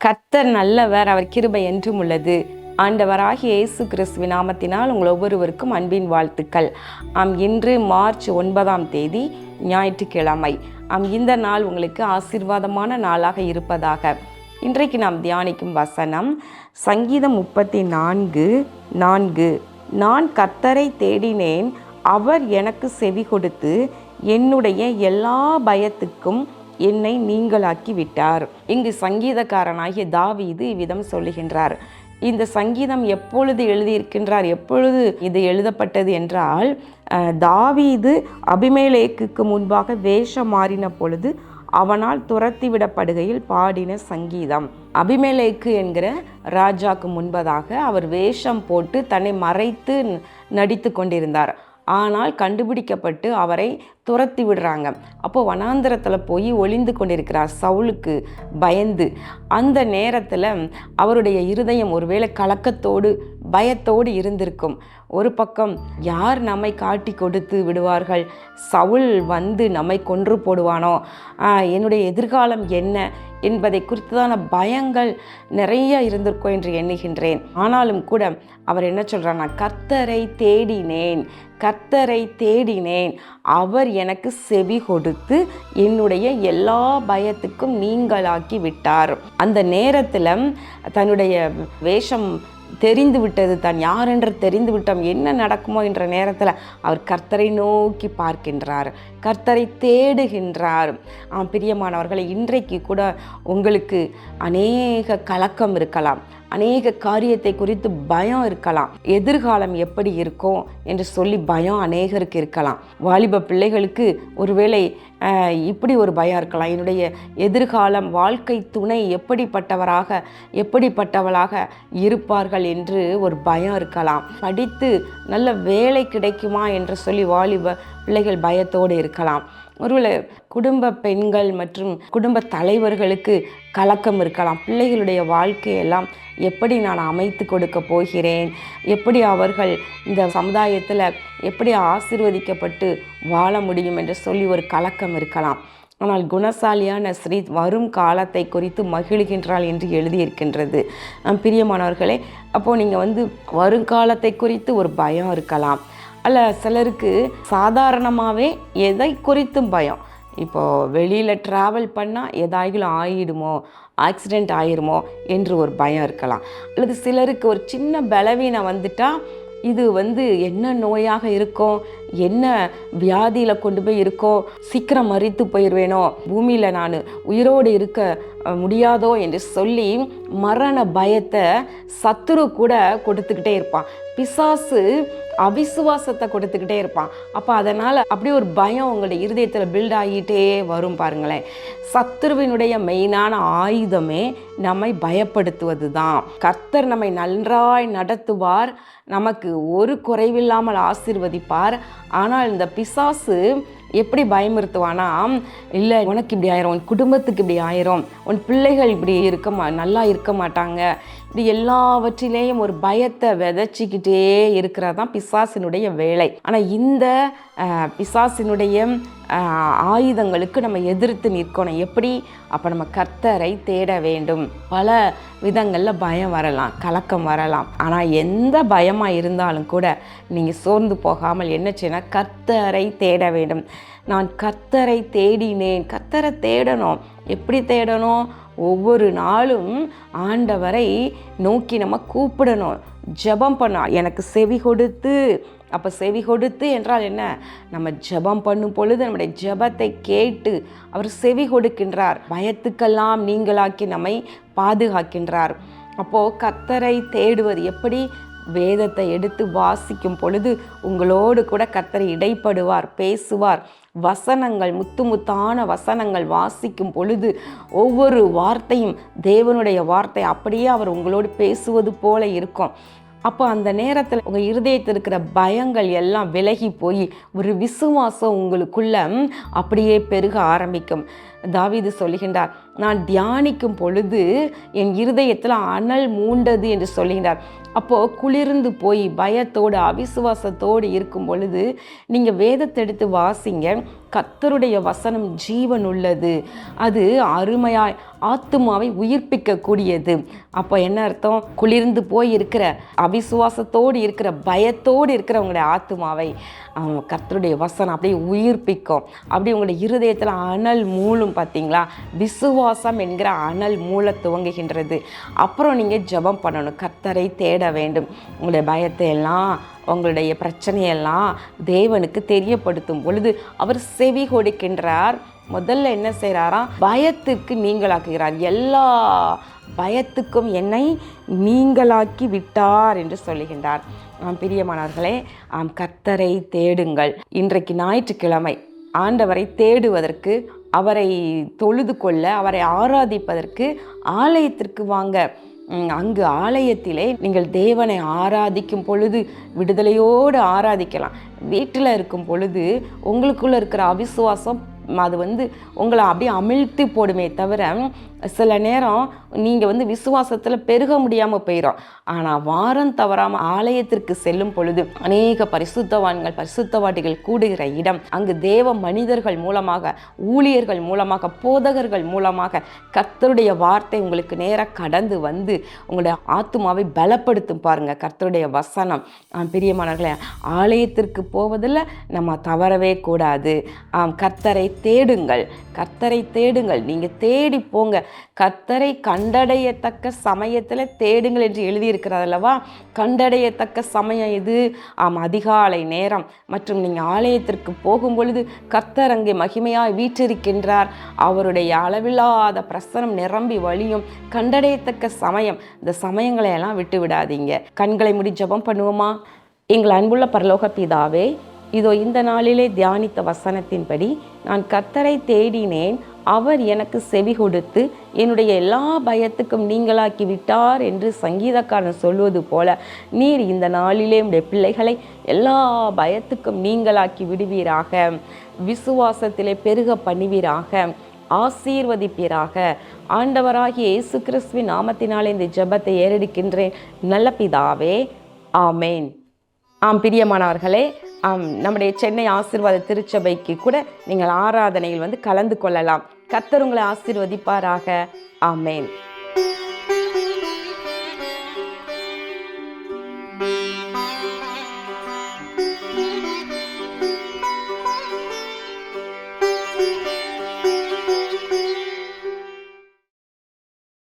கர்த்தர் நல்லவர், அவர் கிருபை என்றும் உள்ளது. ஆண்டவராகிய இயேசு கிறிஸ்துவின் நாமத்தினால் உங்கள் ஒவ்வொருவருக்கும் அன்பின் வாழ்த்துக்கள். இன்று மார்ச் 9 ஞாயிற்றுக்கிழமை. இந்த நாள் உங்களுக்கு ஆசீர்வாதமான நாளாக இருப்பதாக. இன்றைக்கு நாம் தியானிக்கும் வசனம் சங்கீதம் 34:4. நான் கர்த்தரை தேடினேன், அவர் எனக்கு செவி கொடுத்து என்னுடைய எல்லா பயத்துக்கும் என்னை நீங்களாக்கி விட்டார். இங்கு சங்கீதக்காரனாகிய தாவீது இவ்விதம் சொல்லுகின்றார். இந்த சங்கீதம் எப்பொழுது எழுதியிருக்கின்றார், எப்பொழுது இது எழுதப்பட்டது என்றால், தாவீது அபிமெலேக்குக்கு முன்பாக வேஷம் மாறின பொழுது அவனால் துரத்தி விடப்படுகையில் பாடின சங்கீதம். அபிமெலேக்கு என்கிற ராஜாக்கு முன்பதாக அவர் வேஷம் போட்டு தன்னை மறைத்து நடித்து கொண்டிருந்தார். ஆனால் கண்டுபிடிக்கப்பட்டு அவரை துரத்தி விடுறாங்க. அப்போது வனாந்திரத்தில் போய் ஒளிந்து கொண்டிருக்கிறார் சவுலுக்கு பயந்து. அந்த நேரத்தில் அவருடைய இருதயம் ஒருவேளை கலக்கத்தோடு பயத்தோடு இருந்திருக்கும். ஒரு பக்கம் யார் நம்மை காட்டி கொடுத்து விடுவார்கள், சவுல் வந்து நம்மை கொன்று போடுவானோ, என்னுடைய எதிர்காலம் என்ன என்பதை குறித்ததான பயங்கள் நிறைய இருந்திருக்கும் என்று எண்ணுகின்றேன். ஆனாலும் கூட அவர் என்ன சொல்கிறார், நான் கர்த்தரை தேடினேன், கர்த்தரை தேடினேன், அவர் எனக்கு செவி கொடுத்து என்னுடைய எல்லா பயத்துக்கும் நீங்களாக்கி விட்டார். அந்த நேரத்தில் தன்னுடைய வேஷம் தெரிந்து விட்டது, தான் யார் என்று தெரிந்து விட்டோம், என்ன நடக்குமோ என்ற நேரத்தில் அவர் கர்த்தரை நோக்கி பார்க்கின்றார், கர்த்தரை தேடுகின்றார். பிரியமானவர்களை, இன்றைக்கு கூட உங்களுக்கு அநேக கலக்கம் இருக்கலாம், அநேக காரியத்தை குறித்து பயம் இருக்கலாம், எதிர்காலம் எப்படி இருக்கும் என்று சொல்லி பயம் அநேகருக்கு இருக்கலாம். வாலிப பிள்ளைகளுக்கு ஒருவேளை இப்படி ஒரு பயம் இருக்கலாம், என்னுடைய எதிர்காலம், வாழ்க்கை துணை எப்படிப்பட்டவளாக இருப்பார்கள் என்று ஒரு பயம் இருக்கலாம். படித்து நல்ல வேலை கிடைக்குமா என்று சொல்லி வாலிப பிள்ளைகள் பயத்தோடு இருக்கலாம். ஒருவேளை குடும்ப பெண்கள் மற்றும் குடும்ப தலைவர்களுக்கு கலக்கம் இருக்கலாம். பிள்ளைகளுடைய வாழ்க்கையெல்லாம் எப்படி நான் அமைத்து கொடுக்க போகிறேன், எப்படி அவர்கள் இந்த சமுதாயத்தில் எப்படி ஆசீர்வதிக்கப்பட்டு வாழ முடியும் என்று சொல்லி ஒரு கலக்கம் இருக்கலாம். ஆனால் குணசாலியான ஸ்ரீ வரும் காலத்தை குறித்து மகிழ்கின்றாள் என்று எழுதியிருக்கின்றது. பிரியமானவர்களே, அப்போது நீங்கள் வருங்காலத்தை குறித்து ஒரு பயம் இருக்கலாம். அல்ல, சிலருக்கு சாதாரணமாகவே எதை குறித்தும் பயம். இப்போது வெளியில் ட்ராவல் பண்ணால் எதாயிலும் ஆகிடுமோ, ஆக்சிடெண்ட் ஆகிடுமோ என்று ஒரு பயம் இருக்கலாம். அல்லது சிலருக்கு ஒரு சின்ன பலவீனம் வந்துட்டால் இது என்ன நோயாக இருக்கும், என்ன வியாதியில் கொண்டு போய் இருக்கோ, சீக்கிரம் மரித்து போயிடுவேனோ, பூமியில் நான் உயிரோடு இருக்க முடியாதோ என்று சொல்லி மரண பயத்தை சத்துரு கூட கொடுத்துக்கிட்டே இருப்பான். பிசாசு அவிசுவாசத்தை கொடுத்துக்கிட்டே இருப்பான். அப்போ அதனால் அப்படி ஒரு பயம் உங்களுடைய இருதயத்தில் பில்ட் ஆகிட்டே வரும். பாருங்களேன், சத்துருவினுடைய மெயினான ஆயுதமே நம்மை பயப்படுத்துவது தான். கர்த்தர் நம்மை நன்றாய் நடத்துவார், நமக்கு ஒரு குறைவில்லாமல் ஆசீர்வதிப்பார். ஆனால் இந்த பிசாசு எப்படி பயமுறுத்துவானா, இல்லை உனக்கு இப்படி ஆயிரும், உன் குடும்பத்துக்கு இப்படி ஆயிரும், உன் பிள்ளைகள் இப்படி நல்லா இருக்க மாட்டாங்க, இது எல்லாவற்றிலேயும் ஒரு பயத்தை விதைச்சிக்கிட்டே இருக்கிறது தான் பிசாசினுடைய வேலை. ஆனால் இந்த பிசாசினுடைய ஆயுதங்களுக்கு நம்ம எதிர்த்து நிற்கணும். எப்படி? அப்போ நம்ம கர்த்தரை தேட வேண்டும். பல விதங்களில் பயம் வரலாம், கலக்கம் வரலாம். ஆனால் எந்த பயமாக இருந்தாலும் கூட நீங்கள் சோர்ந்து போகாமல் என்ன செய்யணும், கர்த்தரை தேட வேண்டும். நான் கர்த்தரை தேடினேன். கர்த்தரை தேடணும். எப்படி தேடணும்? ஒவ்வொரு நாளும் ஆண்டவரை நோக்கி நம்ம கூப்பிடணும், ஜெபம் பண்ண. எனக்கு செவி கொடுத்து, அப்போ செவி கொடுத்து என்றால் என்ன? நம்ம ஜெபம் பண்ணும் பொழுது நம்முடைய ஜெபத்தை கேட்டு அவர் செவி கொடுக்கின்றார். பயத்துக்கெல்லாம் நீங்களாக்கி நம்மை பாதுகாக்கின்றார். அப்போது கர்த்தரை தேடுவது எப்படி? வேதத்தை எடுத்து வாசிக்கும் பொழுது உங்களோடு கூட கர்த்தர் இடைப்படுவார், பேசுவார். வசனங்கள், முத்தான வசனங்கள் வாசிக்கும் பொழுது ஒவ்வொரு வார்த்தையும் தேவனுடைய வார்த்தை அப்படியே அவர் உங்களோடு பேசுவது போல இருக்கும். அப்போ அந்த நேரத்தில் உங்கள் இருதயத்தில் இருக்கிற பயங்கள் எல்லாம் விலகி போய் ஒரு விசுவாசம் உங்களுக்குள்ள அப்படியே பெருக ஆரம்பிக்கும். தாவீது சொல்லுகின்றார், நான் தியானிக்கும் பொழுது என் இருதயத்தில் அனல் மூண்டது என்று சொல்லுகின்றார். அப்போது குளிர்ந்து போய் பயத்தோடு அவிசுவாசத்தோடு இருக்கும் பொழுது நீங்கள் வேதத்தை எடுத்து வாசிங்க. கர்த்தருடைய வசனம் ஜீவன் உள்ளது, அது அருமையாய் ஆத்துமாவை உயிர்ப்பிக்கக்கூடியது. அப்போ என்ன அர்த்தம்? குளிர்ந்து போய் இருக்கிற அவிசுவாசத்தோடு இருக்கிற பயத்தோடு இருக்கிற உங்களுடைய ஆத்துமாவை கர்த்தருடைய வசனம் அப்படியே உயிர்ப்பிக்கும். அப்படி உங்களுடைய இருதயத்தில் அனல் மூலம் பார்த்தீங்களா, விசுவாசம் என்கிற அனல் மூல துவங்குகின்றது. அப்புறம் நீங்கள் ஜெபம் பண்ணணும், கர்த்தரை தேட வேண்டும். உங்களுடைய பயத்தை எல்லாம் உங்களுடைய பிரச்சனையெல்லாம் தேவனுக்கு தெரியப்படுத்தும் பொழுது அவர் செவி கொடுக்கின்றார். முதல்ல என்ன செய்கிறாராம்? பயத்துக்கு நீங்களாக்குகிறார். எல்லா பயத்துக்கும் என்னை நீங்களாக்கி விட்டார் என்று சொல்லுகின்றார். பிரியமானவர்களே, கர்த்தரை தேடுங்கள். இன்றைக்கு ஞாயிற்றுக்கிழமை ஆண்டவரை தேடுவதற்கு, அவரை தொழுது கொள்ள, அவரை ஆராதிப்பதற்கு ஆலயத்திற்கு வாங்க. அங்கு ஆலயத்திலே நீங்கள் தேவனை ஆராதிக்கும் பொழுது விடுதலையோடு ஆராதிக்கலாம். வீட்டில் இருக்கும் பொழுது உங்களுக்குள்ளே இருக்கிற அவிசுவாசம் அது உங்களை அப்படியே அமிழ்த்தி போடுமே தவிர, சில நேரம் நீங்கள் விசுவாசத்தில் பெருக முடியாமல் போயிடும். ஆனால் வாரம் தவறாமல் ஆலயத்திற்கு செல்லும் பொழுது அநேக பரிசுத்தவான்கள் பரிசுத்தவாட்டிகள் கூடுகிற இடம், அங்கு தேவ மனிதர்கள் மூலமாக, ஊழியர்கள் மூலமாக, போதகர்கள் மூலமாக கர்த்தருடைய வார்த்தை உங்களுக்கு நேராக கடந்து வந்து உங்களுடைய ஆத்துமாவை பலப்படுத்தும். பாருங்கள், கர்த்தருடைய வசனம். பிரியமானவர்களே, ஆலயத்திற்கு போவதில் நம்ம தவறவே கூடாது. கர்த்தரை தேடுங்கள், கர்த்தரை தேடுங்கள். நீங்கள் தேடி போங்க. கர்த்தரை கண்டடையத்தக்க சமயத்தில் தேடுங்கள் என்று எழுதியிருக்கிறது அல்லவா? கண்டடையத்தக்க சமயம் இது. அதிகாலை நேரம். மற்றும் நீங்கள் ஆலயத்திற்கு போகும் பொழுது கர்த்தர் அங்கே மகிமையாய் வீற்றிருக்கின்றார். அவருடைய அளவில்லாத பிரசனம் நிரம்பி வழியும். கண்டடையத்தக்க சமயம். இந்த சமயங்களை எல்லாம் விட்டு விடாதீங்க. கண்களை மூடி ஜெபம் பண்ணுவோமா? எங்கள் அன்புள்ள பரலோக பிதாவே, இதோ இந்த நாளிலே தியானித்த வசனத்தின்படி நான் கர்த்தரை தேடினேன், அவர் எனக்கு செவி கொடுத்து என்னுடைய எல்லா பயத்துக்கும் நீங்களாக்கி விட்டார் என்று சங்கீதக்காரன் சொல்வது போல, நீர் இந்த நாளிலே உடைய பிள்ளைகளை எல்லா பயத்துக்கும் நீங்களாக்கி விடுவீராக. விசுவாசத்திலே பெருக பண்ணுவீராக, ஆசீர்வதிப்பீராக. ஆண்டவராகிய இயேசு கிறிஸ்துவின் நாமத்தினாலே இந்த ஜெபத்தை ஏறெடுக்கின்றேன் நல்ல பிதாவே, ஆமேன். பிரியமானவர்களே, நம்முடைய சென்னை ஆசீர்வாத திருச்சபைக்கு கூட நீங்கள் ஆராதனையில் கலந்து கொள்ளலாம். கர்த்தர் உங்களை ஆசீர்வதிப்பாராக. ஆமேன்.